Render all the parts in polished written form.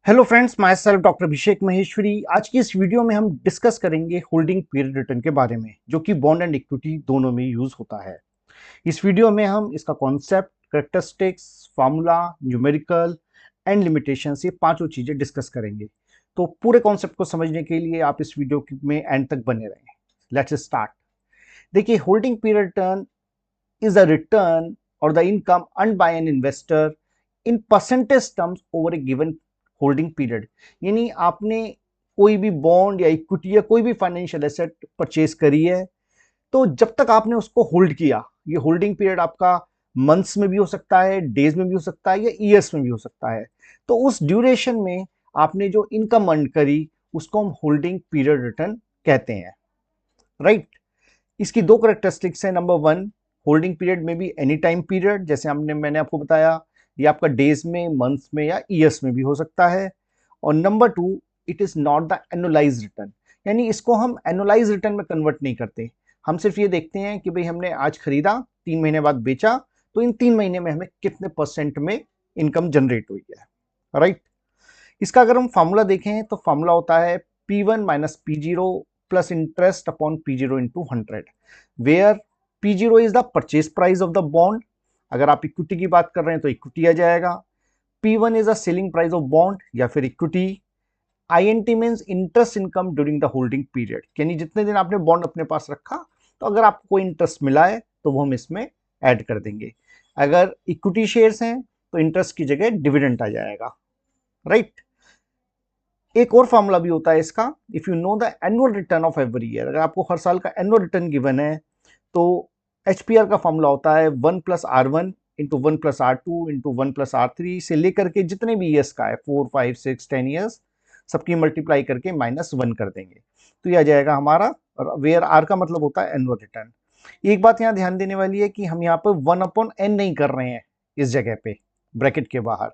Hello friends, myself doctor Abhishek Maheshwari. आज की इस वीडियो में हम डिस्कस करेंगे होल्डिंग पीरियड रिटर्न के बारे में, जो कि बॉन्ड एंड इक्विटी दोनों में यूज होता है। इस वीडियो में हम इसका concept, characteristics, formula, numerical and limitations, ये पांचों चीजें डिस्कस करेंगे। तो पूरे कॉन्सेप्ट को समझने के लिए आप इस वीडियो में एंड तक बने रहें। Let's start. देखिए, holding period return is a return or the income earned by an investor in percentage terms over a given holding period। यानी आपने कोई भी बॉन्ड या इक्विटी या कोई भी फाइनेंशियल एसेट परचेज करी है, तो जब तक आपने उसको होल्ड किया, ये होल्डिंग पीरियड आपका मंथ्स में भी हो सकता है, डेज में भी हो सकता है, या ईयर्स में भी हो सकता है। तो उस ड्यूरेशन में आपने जो इनकम अर्न करी, उसको हम होल्डिंग पीरियड रिटर्न कहते हैं, राइट। इसकी दो करेक्टरिस्टिक्स है। नंबर वन, होल्डिंग पीरियड में भी एनी टाइम पीरियड, जैसे मैंने आपको बताया, ये आपका डेज में, मंथ्स में या ईयर्स में भी हो सकता है। और number two, it is not the annualise return, यानी इसको हम एनुअलाइज रिटर्न में कन्वर्ट नहीं करते। हम सिर्फ ये देखते हैं कि भाई हमने आज खरीदा, 3 महीने बाद बेचा, तो इन 3 महीने में हमें कितने परसेंट में इनकम जनरेट हुई है, राइट। इसका अगर हम फार्मूला देखें तो फार्मूला होता है P1 minus P0 plus interest upon P0 into 100, where P0 is the purchase price of the bond. अगर आप इक्विटी की बात कर रहे हैं तो इक्विटी आ जाएगा। P1 is the selling price of bond या फिर equity. INT means interest income during the holding period, यानी जितने दिन आपने बॉन्ड अपने पास रखा, तो अगर आपको कोई इंटरेस्ट मिला है तो वो हम इसमें ऐड कर देंगे। अगर इक्विटी शेयर्स हैं तो इंटरेस्ट की जगह डिविडेंड आ जाएगा, राइट। एक और फॉर्मूला भी होता है इसका, if you know the annual return of every year, अगर आपको हर साल का एनुअल रिटर्न गिवन है, तो HPR का फॉर्मूला होता है 1+R1 into 1+R2 into 1+R3 से लेकर के जितने भी ईयर्स का है, 4, 5, 6, 10 ईयर्स, सबकी मल्टीप्लाई करके -1 कर देंगे, तो यह आ जाएगा हमारा। और वेयर आर का मतलब होता है एनुअल रिटर्न। एक बात यहाँ ध्यान देने वाली है कि हम यहाँ पर 1/n नहीं कर रहे हैं इस जगह पे, ब्रैकेट के बाहर।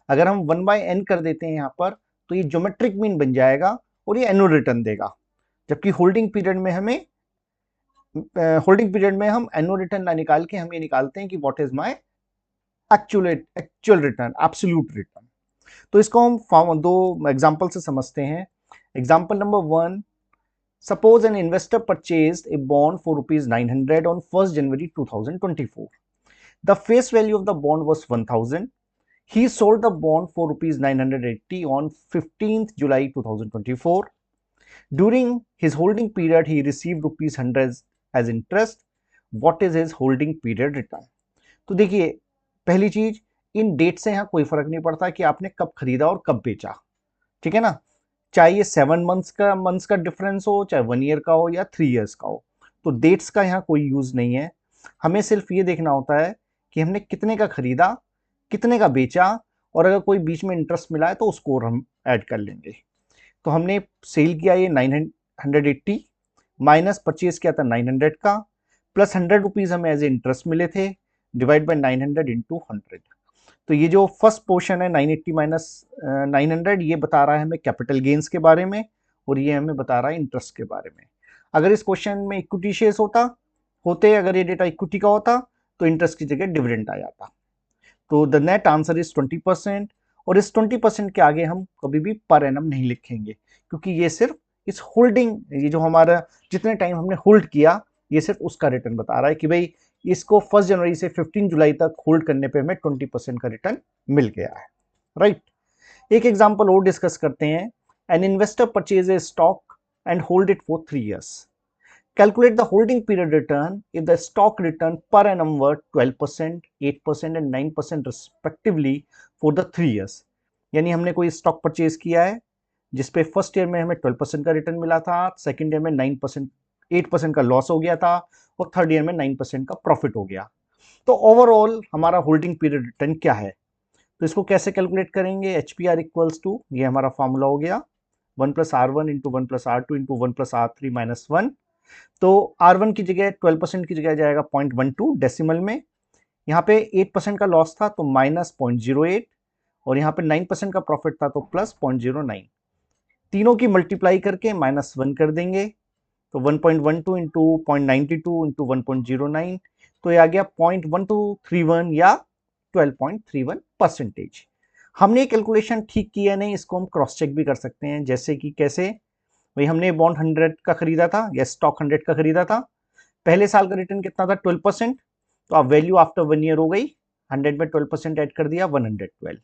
अगर हम 1/n कर देते हैं यहाँ पर, तो ये ज्योमेट्रिक मीन बन जाएगा और ये एनुअल रिटर्न देगा। जबकि होल्डिंग पीरियड में हम एनुअल रिटर्न ना निकाल के हम ये निकालते हैं कि what is my actual return, absolute return. तो इसको हम दो एग्जांपल से समझते हैं। Example number one, suppose an investor purchased a bond for ₹900 on 1 January 2024। The face value of the bond was 1000। He sold the bond for ₹980 on 15th July 2024. During his holding period, he received ₹100 as interest. What is his holding period return? तो देखिए, पहली चीज, इन date से यहाँ कोई फर्क नहीं पड़ता कि आपने कब खरीदा और कब बेचा, ठीक है ना। चाहे ये 7 मंथ्स का डिफरेंस हो, चाहे 1 ईयर का हो या 3 ईयर्स का हो, तो डेट्स का यहाँ कोई यूज नहीं है। हमें सिर्फ ये देखना होता है कि हमने कितने का खरीदा, कितने का बेचा, और अगर कोई बीच में इंटरेस्ट मिला है तो उसको हम ऐड कर लेंगे। तो हमने सेल किया ये 980, माइनस परचेज किया था 900 का, प्लस ₹100 हमें एज ए इंटरेस्ट मिले थे, डिवाइड बाई 900 इंटू 100। तो ये जो फर्स्ट पोर्शन है 980 माइनस 900, ये बता रहा है हमें कैपिटल गेन्स के बारे में, और ये हमें बता रहा है इंटरेस्ट के बारे में। अगर इस क्वेश्चन में इक्विटी शेयर्स होते, अगर ये डेटा इक्विटी का होता, तो इंटरेस्ट की जगह डिविडेंड आ जाता। तो द नेट आंसर इज 20%। और इस 20% के आगे हम कभी भी पर एनम नहीं लिखेंगे, क्योंकि ये सिर्फ इस होल्डिंग, ये जो हमारा जितने टाइम हमने होल्ड किया, ये सिर्फ उसका रिटर्न बता रहा है कि भाई इसको 1 जनवरी से 15 जुलाई तक होल्ड करने पे हमें 20% का रिटर्न मिल गया है, राइट। एक एग्जांपल और डिस्कस करते हैं। An investor purchase a stock and hold it for 3 years। Calculate the holding period return if the stock return per annum were 12%, 8% and 9% respectively for the 3 years। यानी हमने कोई stock purchase किया है जिसपे first year में हमें 12% का return मिला था, सेकंड ईयर में 9%, 8% का लॉस हो गया था, और थर्ड ईयर में 9% का प्रॉफिट हो गया। तो ओवरऑल हमारा होल्डिंग पीरियड रिटर्न क्या है, तो इसको कैसे कैलकुलेट करेंगे। HPR इक्वल्स टू, ये हमारा फॉर्मूला हो गया 1+R1 into 1+R2 into 1+R3 minus 1। तो R1 की जगह 12% की जगह जाएगा 0.12 डेसिमल में। यहाँ पे 8% का लॉस था तो -0.08, और यहाँ पे 9% का प्रॉफिट था तो +0.09। तीनों की मल्टीप्लाई करके -1 कर देंगे, तो 1.12 इंटू 0.92 इंटू 1.09, तो ये आ गया 0.1231 या 12.31%। हमने कैलकुलेशन ठीक की है नहीं, इसको हम क्रॉस चेक भी कर सकते हैं। जैसे कि कैसे, भाई हमने बॉन्ड 100 का खरीदा था या स्टॉक 100 का खरीदा था, पहले साल का रिटर्न कितना था 12%, तो अब वैल्यू आफ्टर 1 ईयर हो गई, 100 में 12% ऐड कर दिया 112।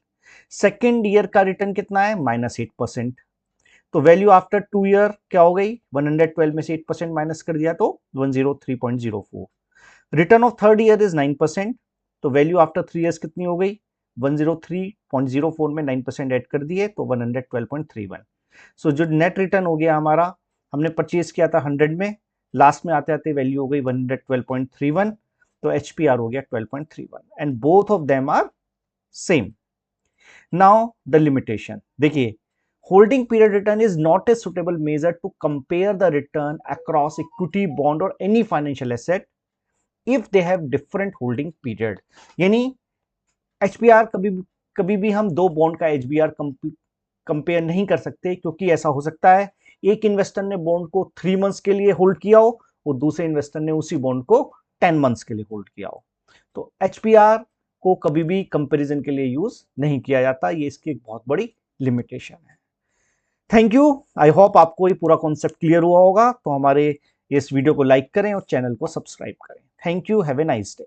सेकेंड ईयर का रिटर्न कितना है -8%, तो वैल्यू आफ्टर 2 ईयर क्या हो गई, 112 में से 8% माइनस कर दिया तो 103.04। Return of third year is 9%, तो वैल्यू आफ्टर 3 ईयर्स कितनी हो गई, 103.04 में 9% ऐड कर दिए तो 112.31। सो जो नेट रिटर्न हो गया हमारा, हमने परचेज किया था 100 में, लास्ट में आते आते वैल्यू हो गई 112.31, तो HPR हो गया 12.31 and both of them are same. Now the limitation देखिए, holding period return is not a suitable measure to compare the return across equity, bond or any financial asset if they have different holding period। यानी HBR कभी भी हम दो bond का HBR compare नहीं कर सकते, क्योंकि ऐसा हो सकता है एक इन्वेस्टर ने बॉन्ड को 3 मंथ्स के लिए होल्ड किया हो और दूसरे इन्वेस्टर ने उसी बॉन्ड को 10 मंथ्स के लिए होल्ड किया हो। तो HBR को कभी भी कंपैरिजन के लिए यूज नहीं किया जाता, ये इसकी एक बहुत बड़ी लिमिटेशन है। थैंक यू, आई होप आपको ये पूरा कॉन्सेप्ट क्लियर हुआ होगा। तो हमारे इस वीडियो को लाइक करें और चैनल को सब्सक्राइब करें। Thank you, have a nice day.